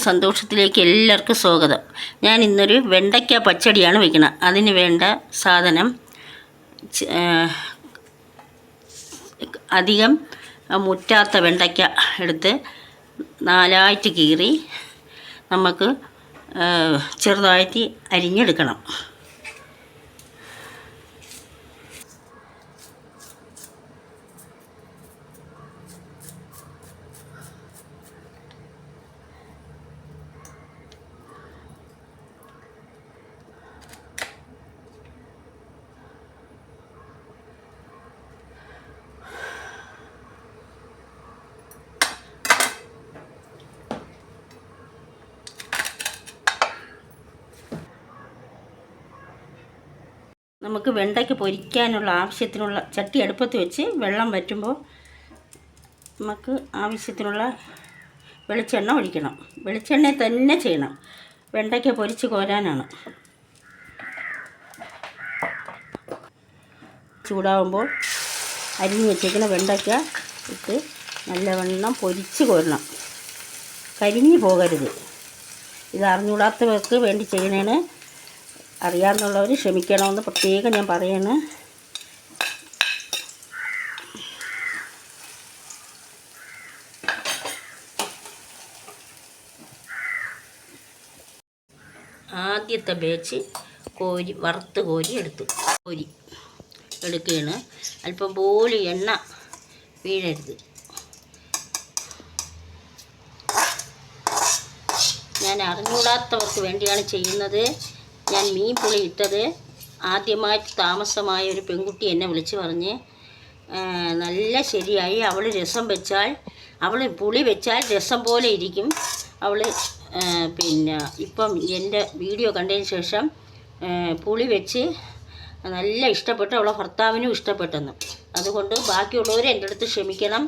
സന്തോഷത്തിലേക്ക് എല്ലാവർക്കും സ്വാഗതം. ഞാൻ ഇന്നൊരു വെണ്ടയ്ക്ക പച്ചടിയാണ് വയ്ക്കുന്നത്. അതിന് വേണ്ട സാധനം അധികം മുറ്റാത്ത വെണ്ടയ്ക്ക എടുത്ത് നാലായിട്ട് കീറി നമുക്ക് ചെറുതായിട്ട് അരിഞ്ഞെടുക്കണം. നമുക്ക് വെണ്ടയ്ക്ക് പൊരിക്കാനുള്ള ആവശ്യത്തിനുള്ള ചട്ടി അടുപ്പത്ത് വെച്ച് വെള്ളം വറ്റുമ്പോൾ നമുക്ക് ആവശ്യത്തിനുള്ള വെളിച്ചെണ്ണ ഒഴിക്കണം. വെളിച്ചെണ്ണ തന്നെ ചെയ്യണം. വെണ്ടയ്ക്ക പൊരിച്ച് കോരാനാണ്. ചൂടാവുമ്പോൾ അരിഞ്ഞ് വെച്ചേക്കുന്ന വെണ്ടയ്ക്ക ഇട്ട് നല്ലവണ്ണം പൊരിച്ച് കോരണം. കരിഞ്ഞു പോകരുത്. ഇത് അറിഞ്ഞൂടാത്തവർക്ക് വേണ്ടി ചെയ്യണേന്. അറിയാവുന്നവർ ക്ഷമിക്കണമെന്ന് പ്രത്യേകം ഞാൻ പറയാണ്. ആദ്യത്തെ ബാച്ച് വറുത്ത് കോരി എടുക്കുകയാണ്. അല്പം പോലും എണ്ണ വീഴരുത്. ഞാൻ അറിഞ്ഞൂടാത്തവർക്ക് വേണ്ടിയാണ് ചെയ്യുന്നത്. ഞാൻ മീൻ പുളി ഇട്ടത് ആദ്യമായിട്ട് താമസമായ ഒരു പെൺകുട്ടി എന്നെ വിളിച്ച് പറഞ്ഞ് നല്ല ശരിയായി. അവൾ പുളി വെച്ചാൽ രസം പോലെ ഇരിക്കും. പിന്നെ ഇപ്പം എൻ്റെ വീഡിയോ കണ്ടതിന് ശേഷം പുളി വെച്ച് നല്ല ഇഷ്ടപ്പെട്ടു. അവളെ ഭർത്താവിനും ഇഷ്ടപ്പെട്ടെന്ന്. അതുകൊണ്ട് ബാക്കിയുള്ളവർ എൻ്റെ അടുത്ത് ക്ഷമിക്കണം.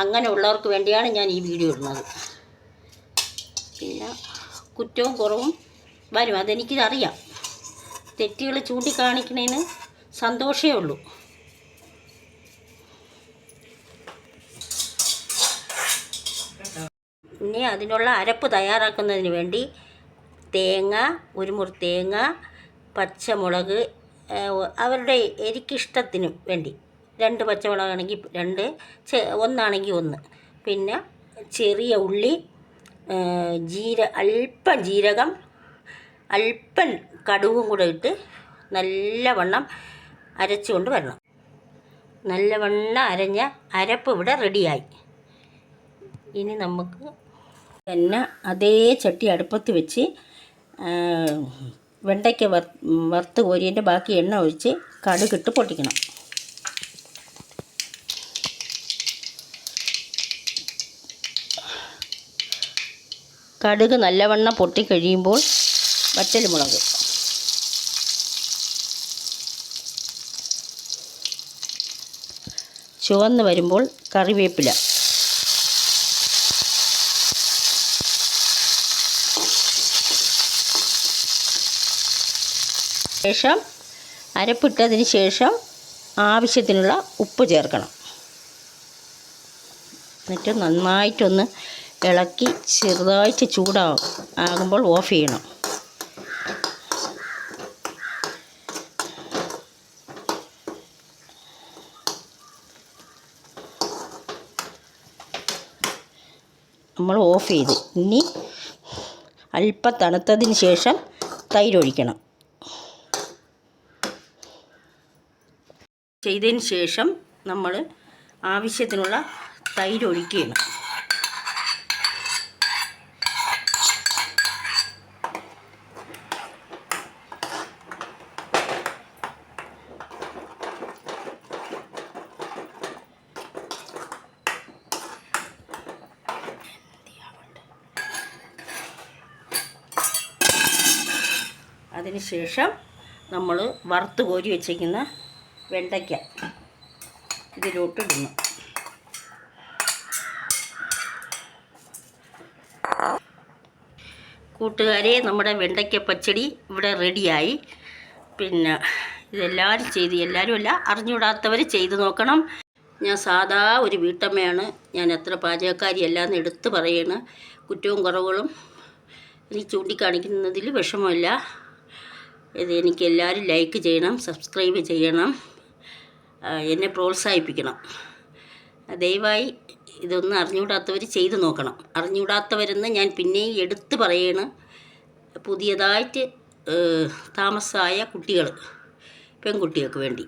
അങ്ങനെയുള്ളവർക്ക് വേണ്ടിയാണ് ഞാൻ ഈ വീഡിയോ ഇടുന്നത്. പിന്നെ കുറ്റവും കുറവും വരും, അതെനിക്കറിയാം. തെറ്റുകൾ ചൂണ്ടിക്കാണിക്കുന്നതിന് സന്തോഷമേ ഉള്ളൂ. ഇനി അതിനുള്ള അരപ്പ് തയ്യാറാക്കുന്നതിന് വേണ്ടി തേങ്ങ, ഒരു മുറി തേങ്ങ, പച്ചമുളക്, അവരുടെ എരിക്കിഷ്ടത്തിന് വേണ്ടി 2 പച്ചമുളകാണെങ്കിൽ 2, ഒന്നാണെങ്കിൽ 1, പിന്നെ ചെറിയ ഉള്ളി, അല്പം ജീരകം, അല്പം കടുകും കൂടെ ഇട്ട് നല്ലവണ്ണം അരച്ചുകൊണ്ട് വരണം. നല്ലവണ്ണം അരഞ്ഞ അരപ്പ് ഇവിടെ റെഡിയായി. ഇനി നമുക്ക് തന്നെ അതേ ചട്ടി അടുപ്പത്ത് വെച്ച് വെണ്ടയ്ക്ക വറുത്ത് കോരിയതിൻ്റെ ബാക്കി എണ്ണ ഒഴിച്ച് കടുകിട്ട് പൊട്ടിക്കണം. കടുക് നല്ലവണ്ണം പൊട്ടിക്കഴിയുമ്പോൾ വറ്റൽമുളക്, ചുവന്ന് വരുമ്പോൾ കറിവേപ്പില, ശേഷം അരപ്പിട്ടതിന് ശേഷം ആവശ്യത്തിനുള്ള ഉപ്പ് ചേർക്കണം. എന്നിട്ട് നന്നായിട്ടൊന്ന് ഇളക്കി ചെറുതായിട്ട് ചൂടാകുമ്പോൾ ഓഫ് ചെയ്യണം. നമ്മൾ ഓഫ് ചെയ്ത് ഇനി അല്പം തണുത്തതിന് ശേഷം തൈരൊഴിക്കണം. ചെയ്തതിന് ശേഷം നമ്മൾ ആവശ്യത്തിനുള്ള തൈരൊഴിക്കുകയാണ്. അതിനുശേഷം നമ്മൾ വറുത്ത് കോരി വെച്ചിരിക്കുന്ന വെണ്ടയ്ക്ക ഇതിലോട്ട് ഇടുന്നു. കൂട്ടുകാരെ, നമ്മുടെ വെണ്ടയ്ക്ക പച്ചടി ഇവിടെ റെഡിയായി. പിന്നെ എല്ലാവരും അല്ല, അറിഞ്ഞുകൂടാത്തവർ ചെയ്ത് നോക്കണം. ഞാൻ സാധാ ഒരു വീട്ടമ്മയാണ്. ഞാൻ അത്ര പാചകക്കാരിയല്ല എന്ന് എടുത്ത് പറയണ്. കുറ്റവും കുറവുകളും എനിക്ക് ചൂണ്ടിക്കാണിക്കുന്നതിൽ വിഷമമില്ല. ഇത് എനിക്ക് എല്ലാവരും ലൈക്ക് ചെയ്യണം, സബ്സ്ക്രൈബ് ചെയ്യണം, എന്നെ പ്രോത്സാഹിപ്പിക്കണം. ദയവായി ഇതൊന്നും അറിഞ്ഞുകൂടാത്തവർ ചെയ്തു നോക്കണം. അറിഞ്ഞുകൂടാത്തവരെന്ന് ഞാൻ പിന്നെയും എടുത്ത് പറയണം. പുതിയതായിട്ട് താമസമായ കുട്ടികൾ, പെൺകുട്ടികൾക്ക് വേണ്ടി.